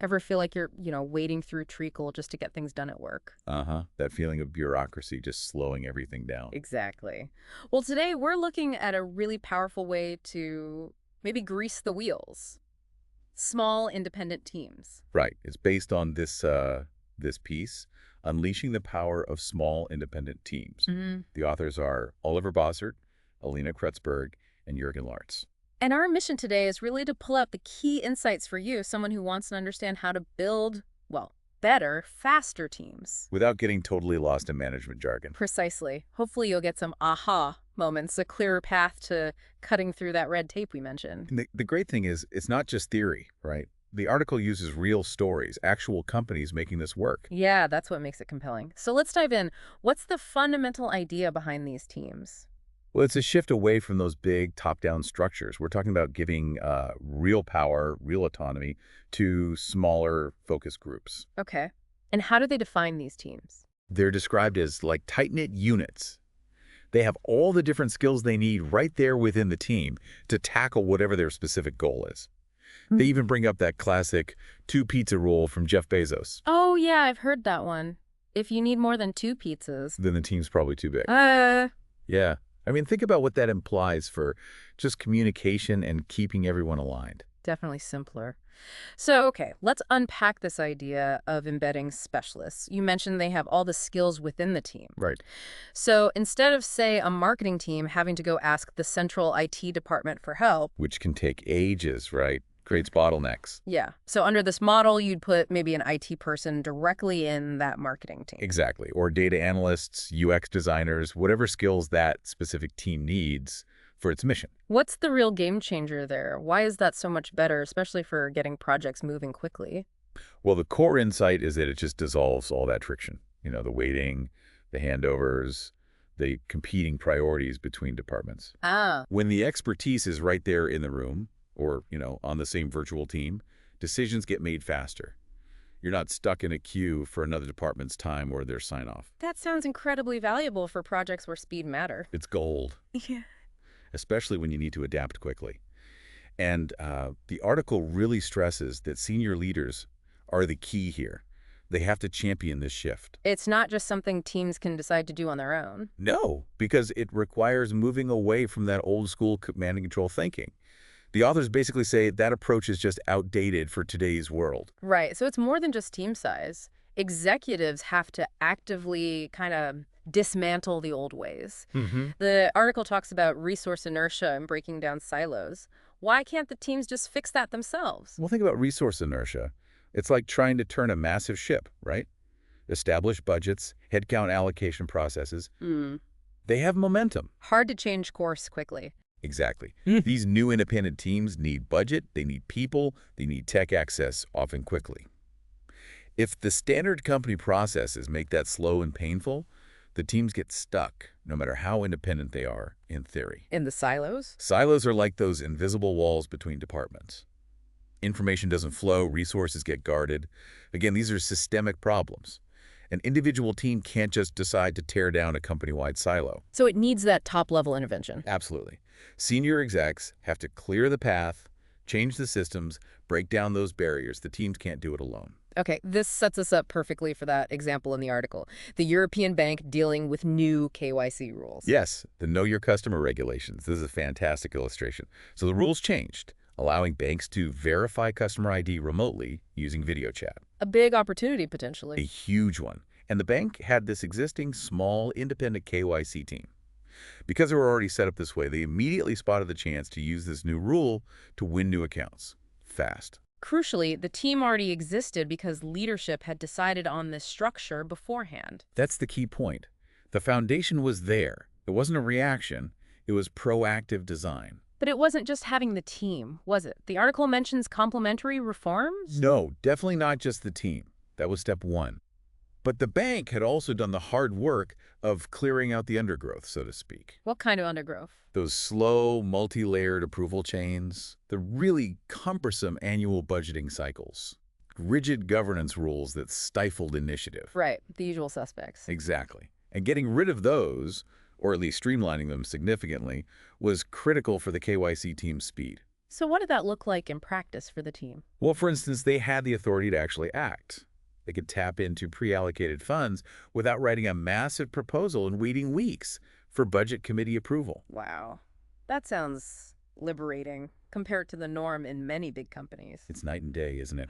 Ever feel like you're, wading through treacle just to get things done at work? Uh-huh. That feeling of bureaucracy just slowing everything down. Exactly. Well, today we're looking at a really powerful way to maybe grease the wheels. Small, independent teams. Right. It's based on this piece, Unleashing the Power of Small Independent Teams. Hmm. The authors are Oliver Bossert, Alina Kretzberg, and Jürgen Lartz. And our mission today is really to pull out the key insights for you, someone who wants to understand how to build, well, better, faster teams. Without getting totally lost in management jargon. Precisely. Hopefully you'll get some aha moments, a clearer path to cutting through that red tape we mentioned. And the great thing is, it's not just theory, right? The article uses real stories, actual companies making this work. Yeah, that's what makes it compelling. So let's dive in. What's the fundamental idea behind these teams? Well, it's a shift away from those big top-down structures. We're talking about giving real power, real autonomy to smaller focus groups. Okay. And how do they define these teams? They're described as like tight-knit units. They have all the different skills they need right there within the team to tackle whatever their specific goal is. They even bring up that classic two-pizza rule from Jeff Bezos. Oh, yeah, I've heard that one. If you need more than two pizzas. Then the team's probably too big. Uh, Yeah. I mean, think about what that implies for just communication and keeping everyone aligned. Definitely simpler. So, okay, let's unpack this idea of embedding specialists. You mentioned they have all the skills within the team. Right. So instead of, say, a marketing team having to go ask the central IT department for help, Which can take ages, right? Creates bottlenecks. yeah. So under this model, you'd put maybe an IT person directly in that marketing team. Exactly. Or data analysts, UX designers, whatever skills that specific team needs for its mission. What's the real game changer there? Why is that so much better, especially for getting projects moving quickly? Well, the core insight is that it just dissolves all that friction. The waiting, the handovers, the competing priorities between departments. Ah, When the expertise is right there in the room, or, on the same virtual team, decisions get made faster. You're not stuck in a queue for another department's time or their sign-off. that sounds incredibly valuable for projects where speed matter. It's gold, Yeah. especially when you need to adapt quickly. And the article really stresses that senior leaders are the key here. They have to champion this shift. It's not just something teams can decide to do on their own. No, because it requires moving away from that old school command and control thinking. The authors basically say that approach is just outdated for today's world. Right. So it's more than just team size. Executives have to actively kind of dismantle the old ways. Mm-hmm. The article talks about resource inertia and breaking down silos. Why can't the teams just fix that themselves? Well, think about resource inertia. It's like trying to turn a massive ship, right? Establish budgets, headcount allocation processes. They have momentum. Hard to change course quickly. Exactly. These new independent teams need budget, they need people, they need tech access, often quickly. If the standard company processes make that slow and painful, the teams get stuck, no matter how independent they are, in theory. In the silos? Silos are like those invisible walls between departments. Information doesn't flow, resources get guarded. Again, these are systemic problems. An individual team can't just decide to tear down a company-wide silo. So it needs that top-level intervention. Absolutely. Senior execs have to clear the path, change the systems, break down those barriers. The teams can't do it alone. Okay, this sets us up perfectly for that example in the article. The European bank dealing with new KYC rules. Yes, the Know Your Customer regulations. This is a fantastic illustration. So the rules changed, allowing banks to verify customer ID remotely using video chat. A big opportunity, A potentially. huge one. And the bank had this existing small independent KYC team. Because they were already set up this way, they immediately spotted the chance to use this new rule to win new accounts. Fast. Crucially, the team already existed because leadership had decided on this structure beforehand. That's the key point. The foundation was there. It wasn't a reaction. It was proactive design. But it wasn't just having the team, was it? The article mentions complementary reforms? No, definitely not just the team. That was step one. But the bank had also done the hard work of clearing out the undergrowth, so to speak. What kind of undergrowth? Those slow, multi-layered approval chains, the really cumbersome annual budgeting cycles, rigid governance rules that stifled initiative. Right, the usual suspects. Exactly. And getting rid of those, or at least streamlining them significantly, was critical for the KYC team's speed. So what did that look like in practice for the team? Well, for instance, they had the authority to actually act. They could tap into pre-allocated funds without writing a massive proposal and waiting weeks for budget committee approval. Wow. That sounds liberating compared to the norm in many big companies. It's night and day, isn't it?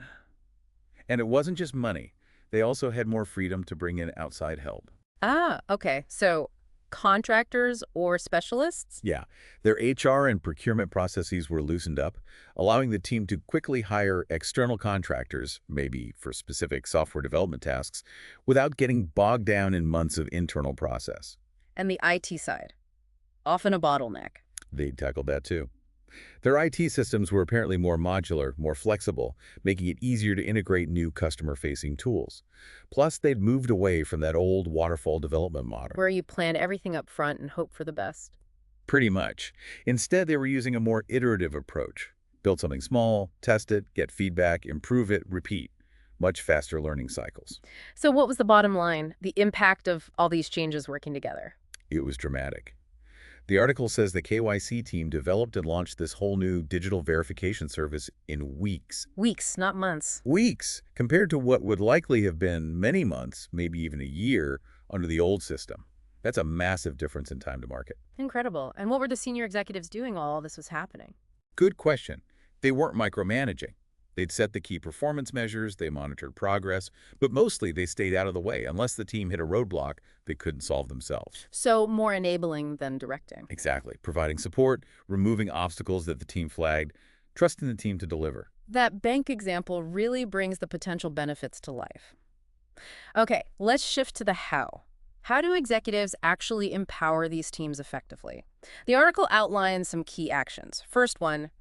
And it wasn't just money. They also had more freedom to bring in outside help. Ah, okay. So contractors or specialists? Yeah, their HR and procurement processes were loosened up, allowing the team to quickly hire external contractors, maybe for specific software development tasks, without getting bogged down in months of internal process. And the IT side, often a bottleneck. They tackled that too. Their IT systems were apparently more modular, more flexible, making it easier to integrate new customer-facing tools. Plus, they'd moved away from that old waterfall development model. Where you plan everything up front and hope for the best. Pretty much. Instead, they were using a more iterative approach. Build something small, test it, get feedback, improve it, repeat. Much faster learning cycles. So what was the bottom line, the impact of all these changes working together? It was dramatic. The article says the KYC team developed and launched this whole new digital verification service in weeks. Weeks, not months. Weeks, compared to what would likely have been many months, maybe even a year, under the old system. That's a massive difference in time to market. Incredible. And what were the senior executives doing while all this was happening? Good question. They weren't micromanaging. They'd set the key performance measures, they monitored progress, but mostly they stayed out of the way unless the team hit a roadblock they couldn't solve themselves. So more enabling than directing. Exactly. Providing support, removing obstacles that the team flagged, trusting the team to deliver. That bank example really brings the potential benefits to life. Okay, let's shift to the how. How do executives actually empower these teams effectively? The article outlines some key actions. First one,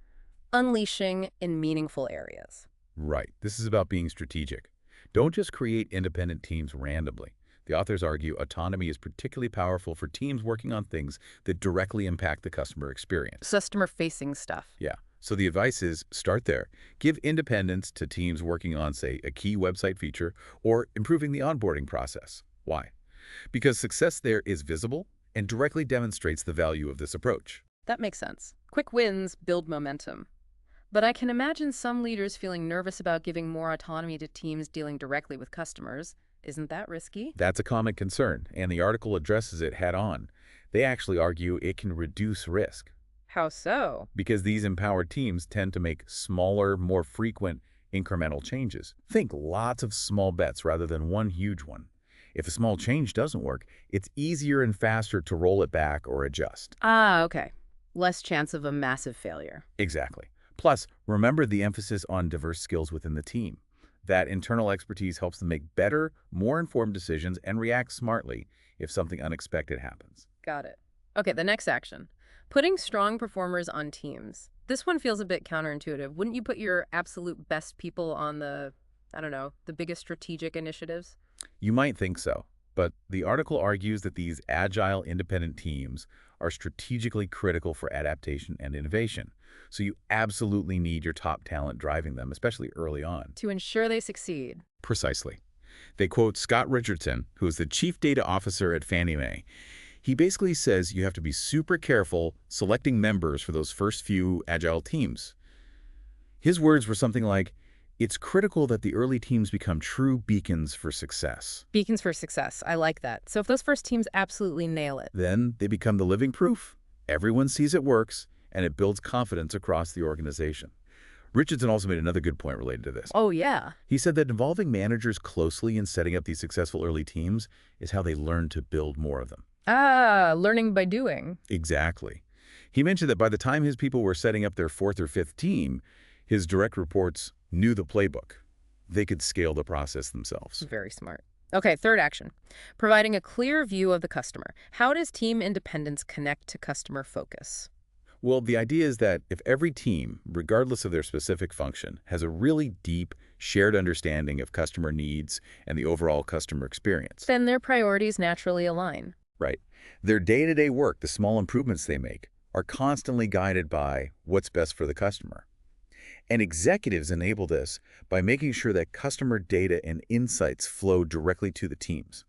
unleashing in meaningful areas. Right. This is about being strategic. Don't just create independent teams randomly. The authors argue autonomy is particularly powerful for teams working on things that directly impact the customer experience. Customer-facing stuff. Yeah. So the advice is start there. Give independence to teams working on, say, a key website feature or improving the onboarding process. Why? Because success there is visible and directly demonstrates the value of this approach. That makes sense. Quick wins build momentum. But I can imagine some leaders feeling nervous about giving more autonomy to teams dealing directly with customers. Isn't that risky? That's a common concern, and the article addresses it head on. They actually argue it can reduce risk. How so? Because these empowered teams tend to make smaller, more frequent, incremental changes. Think lots of small bets rather than one huge one. If a small change doesn't work, it's easier and faster to roll it back or adjust. Ah, okay. Less chance of a massive failure. Exactly. Plus, remember the emphasis on diverse skills within the team. That internal expertise helps them make better, more informed decisions and react smartly if something unexpected happens. Got it. Okay, the next action. Putting strong performers on teams. This one feels a bit counterintuitive. Wouldn't you put your absolute best people on the biggest strategic initiatives? You might think so, but the article argues that these agile, independent teams are strategically critical for adaptation and innovation. So you absolutely need your top talent driving them, especially early on. To ensure they succeed. Precisely. They quote Scott Richardson, who is the chief data officer at Fannie Mae. He basically says you have to be super careful selecting members for those first few agile teams. His words were something like, it's critical that the early teams become true beacons for success. Beacons for success. I like that. So if those first teams absolutely nail it. Then they become the living proof. Everyone sees it works, and it builds confidence across the organization. Richardson also made another good point related to this. Oh, yeah. He said that involving managers closely in setting up these successful early teams is how they learn to build more of them. Ah, learning by doing. Exactly. He mentioned that by the time his people were setting up their fourth or fifth team, his direct reports knew the playbook. They could scale the process themselves. Very smart. Okay, third action. Providing a clear view of the customer. How does team independence connect to customer focus? Well, the idea is that if every team, regardless of their specific function, has a really deep, shared understanding of customer needs and the overall customer experience, Then their priorities naturally align. right, their day-to-day work, the small improvements they make, are constantly guided by what's best for the customer. And executives enable this by making sure that customer data and insights flow directly to the teams.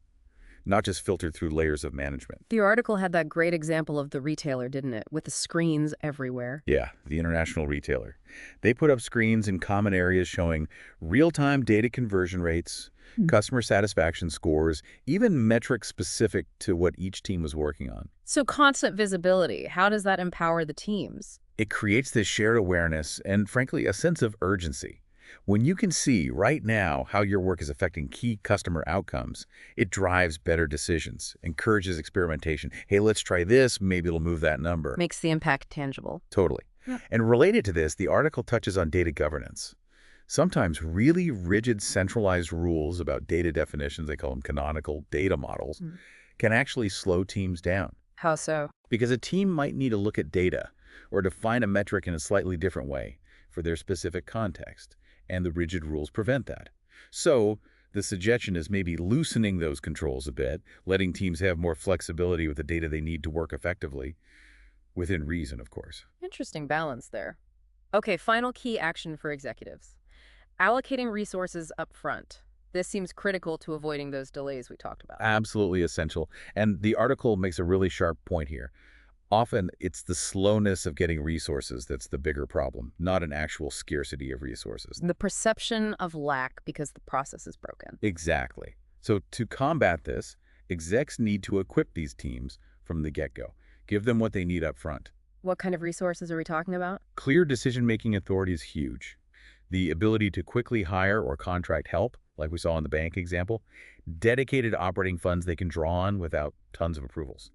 not just filtered through layers of management. The article had that great example of the retailer, didn't it? With the screens everywhere. Yeah, the international retailer. They put up screens in common areas showing real-time data conversion rates, customer satisfaction scores, even metrics specific to what each team was working on. So constant visibility, how does that empower the teams? It creates this shared awareness and, frankly, a sense of urgency. When you can see right now how your work is affecting key customer outcomes, it drives better decisions, encourages experimentation. Hey, let's try this, maybe it'll move that number. Makes the impact tangible. Totally. Yeah. And related to this, the article touches on data governance. Sometimes really rigid centralized rules about data definitions, they call them canonical data models, can actually slow teams down. How so? Because a team might need to look at data or define a metric in a slightly different way for their specific context, and the rigid rules prevent that. So the suggestion is maybe loosening those controls a bit, letting teams have more flexibility with the data they need to work effectively, within reason, of course. Interesting balance there. Okay, final key action for executives. Allocating resources up front. This seems critical to avoiding those delays we talked about. Absolutely essential. And the article makes a really sharp point here. Often, it's the slowness of getting resources that's the bigger problem, not an actual scarcity of resources. The perception of lack because the process is broken. Exactly. So to combat this, execs need to equip these teams from the get-go. Give them what they need up front. What kind of resources are we talking about? Clear decision-making authority is huge. The ability to quickly hire or contract help, like we saw in the bank example, dedicated operating funds they can draw on without tons of approvals,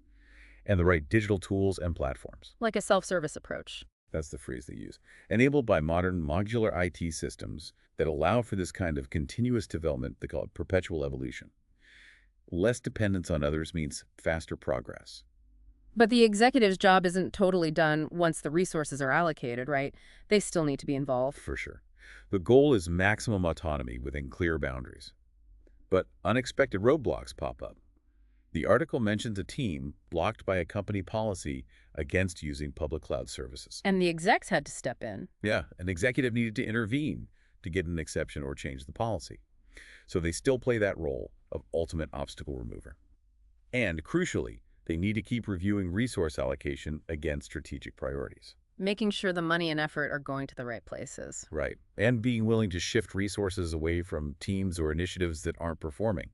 and the right digital tools and platforms. Like a self-service approach. That's the phrase they use. Enabled by modern modular IT systems that allow for this kind of continuous development, they call it perpetual evolution. Less dependence on others means faster progress. But the executive's job isn't totally done once the resources are allocated, right? They still need to be involved. For sure. The goal is maximum autonomy within clear boundaries. But unexpected roadblocks pop up. The article mentions a team blocked by a company policy against using public cloud services. And the execs had to step in. Yeah, an executive needed to intervene to get an exception or change the policy. So they still play that role of ultimate obstacle remover. And crucially, they need to keep reviewing resource allocation against strategic priorities. Making sure the money and effort are going to the right places. Right. And being willing to shift resources away from teams or initiatives that aren't performing.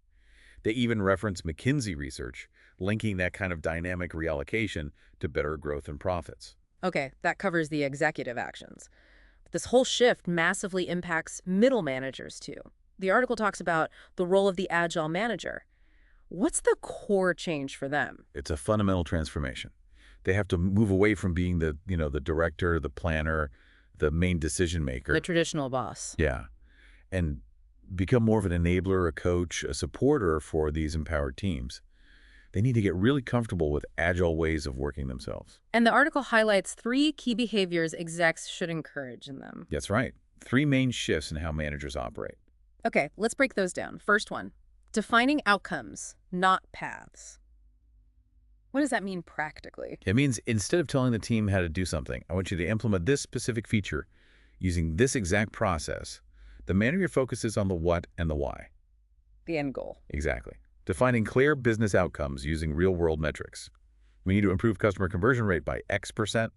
They even reference McKinsey research, linking that kind of dynamic reallocation to better growth and profits. Okay, that covers the executive actions. But this whole shift massively impacts middle managers too. The article talks about the role of the agile manager. What's the core change for them? It's a fundamental transformation. They have to move away from being the director, the planner, the main decision maker. The traditional boss. Yeah. And become more of an enabler, a coach, a supporter for these empowered teams. They need to get really comfortable with agile ways of working themselves. And the article highlights 3 key behaviors execs should encourage in them. That's right. 3 main shifts in how managers operate. Okay, let's break those down. First one, defining outcomes, not paths. What does that mean practically? It means instead of telling the team how to do something, I want you to implement this specific feature using this exact process. The manager focuses on the what and the why. The end goal. Exactly. Defining clear business outcomes using real-world metrics. We need to improve customer conversion rate by X%,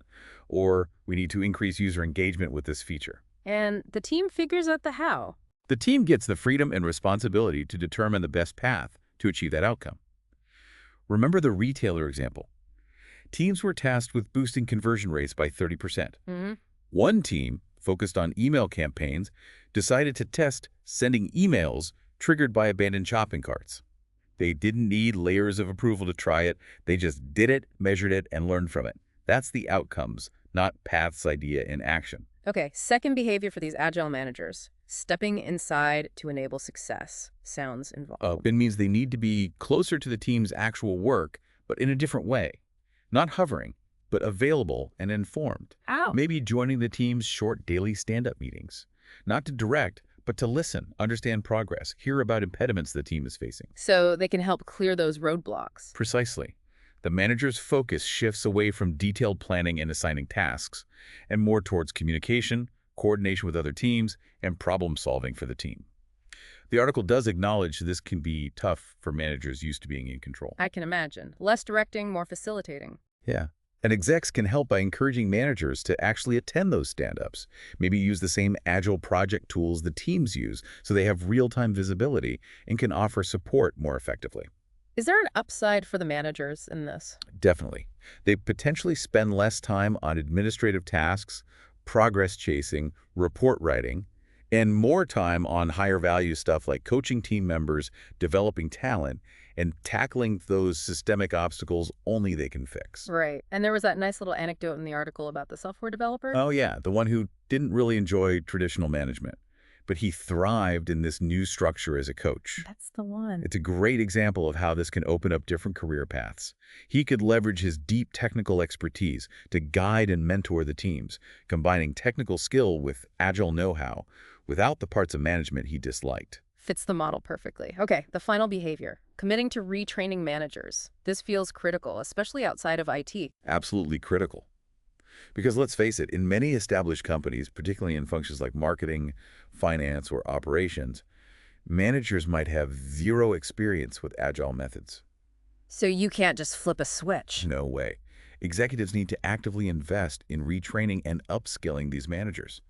or we need to increase user engagement with this feature. And the team figures out the how. The team gets the freedom and responsibility to determine the best path to achieve that outcome. Remember the retailer example. Teams were tasked with boosting conversion rates by 30%. One team, focused on email campaigns, decided to test sending emails triggered by abandoned shopping carts. They didn't need layers of approval to try it. They just did it, measured it, and learned from it. That's the outcomes, not paths idea in action. Okay, second behavior for these agile managers. Stepping inside to enable success. Sounds involved. It means they need to be closer to the team's actual work, but in a different way. Not hovering, but available and informed. Ow. Maybe joining the team's short daily stand-up meetings. Not to direct, but to listen, understand progress, hear about impediments the team is facing. So they can help clear those roadblocks. Precisely. The manager's focus shifts away from detailed planning and assigning tasks, and more towards communication, coordination with other teams, and problem-solving for the team. The article does acknowledge this can be tough for managers used to being in control. I can imagine. Less directing, more facilitating. Yeah. And execs can help by encouraging managers to actually attend those stand-ups. Maybe use the same agile project tools the teams use so they have real-time visibility and can offer support more effectively. Is there an upside for the managers in this? Definitely. They potentially spend less time on administrative tasks, progress chasing, report writing, and more time on higher value stuff like coaching team members, developing talent, and tackling those systemic obstacles only they can fix. Right. And there was that nice little anecdote in the article about the software developer. Oh yeah, the one who didn't really enjoy traditional management, but he thrived in this new structure as a coach. That's the one. It's a great example of how this can open up different career paths. He could leverage his deep technical expertise to guide and mentor the teams, combining technical skill with agile know-how without the parts of management he disliked. Fits the model perfectly. Okay, the final behavior. Committing to retraining managers. This feels critical, especially outside of IT. Absolutely critical. Because let's face it, in many established companies, particularly in functions like marketing, finance, or operations, managers might have zero experience with agile methods. So you can't just flip a switch. No way. Executives need to actively invest in retraining and upskilling these managers.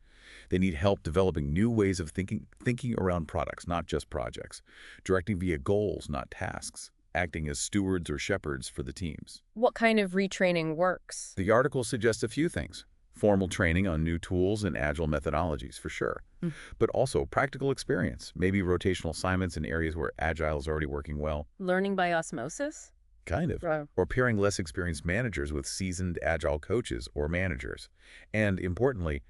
They need help developing new ways of thinking around products, not just projects, directing via goals, not tasks, acting as stewards or shepherds for the teams. What kind of retraining works? The article suggests a few things. Formal training on new tools and agile methodologies, for sure. But also practical experience, maybe rotational assignments in areas where agile is already working well. Learning by osmosis? Kind of. Right. Or pairing less experienced managers with seasoned agile coaches or managers. And importantly,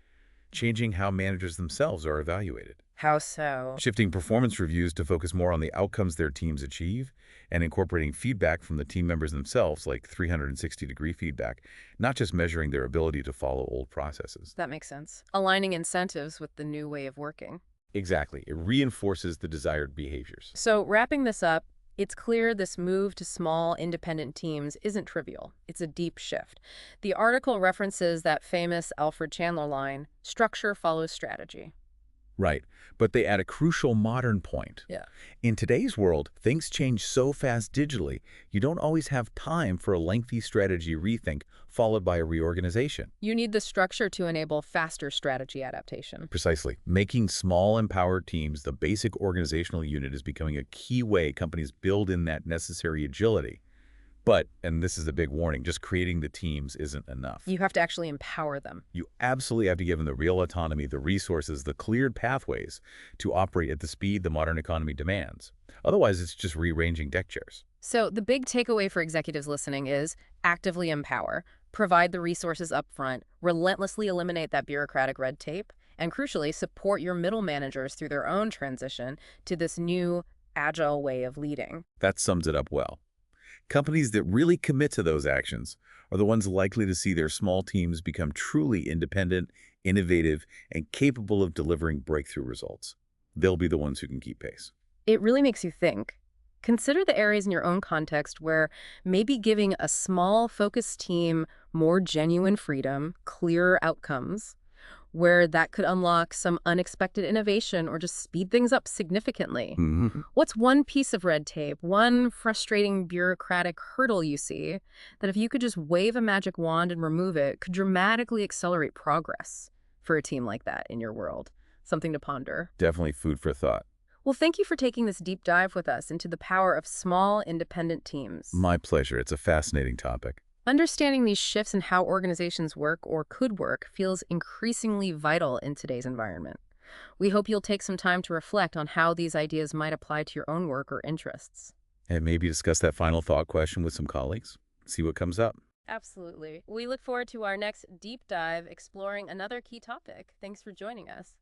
changing how managers themselves are evaluated. How so? Shifting performance reviews to focus more on the outcomes their teams achieve and incorporating feedback from the team members themselves, like 360-degree feedback, not just measuring their ability to follow old processes. That makes sense. Aligning incentives with the new way of working. Exactly. It reinforces the desired behaviors. So wrapping this up, it's clear this move to small, independent teams isn't trivial. It's a deep shift. The article references that famous Alfred Chandler line, structure follows strategy. Right. But they add a crucial modern point. Yeah. In today's world, things change so fast digitally, you don't always have time for a lengthy strategy rethink followed by a reorganization. You need the structure to enable faster strategy adaptation. Precisely. Making small, empowered teams the basic organizational unit is becoming a key way companies build in that necessary agility. But, and this is a big warning, just creating the teams isn't enough. You have to actually empower them. You absolutely have to give them the real autonomy, the resources, the cleared pathways to operate at the speed the modern economy demands. Otherwise, it's just rearranging deck chairs. So the big takeaway for executives listening is actively empower, provide the resources up front, relentlessly eliminate that bureaucratic red tape, and crucially, support your middle managers through their own transition to this new agile way of leading. That sums it up well. Companies that really commit to those actions are the ones likely to see their small teams become truly independent, innovative, and capable of delivering breakthrough results. They'll be the ones who can keep pace. It really makes you think. Consider the areas in your own context where maybe giving a small, focused team more genuine freedom, clearer outcomes, where that could unlock some unexpected innovation or just speed things up significantly. What's one piece of red tape, one frustrating bureaucratic hurdle you see, that if you could just wave a magic wand and remove it, could dramatically accelerate progress for a team like that in your world? Something to ponder. Definitely food for thought. Well, thank you for taking this deep dive with us into the power of small, independent teams. My pleasure. It's a fascinating topic. Understanding these shifts in how organizations work or could work feels increasingly vital in today's environment. We hope you'll take some time to reflect on how these ideas might apply to your own work or interests. And maybe discuss that final thought question with some colleagues. See what comes up. Absolutely. We look forward to our next deep dive exploring another key topic. Thanks for joining us.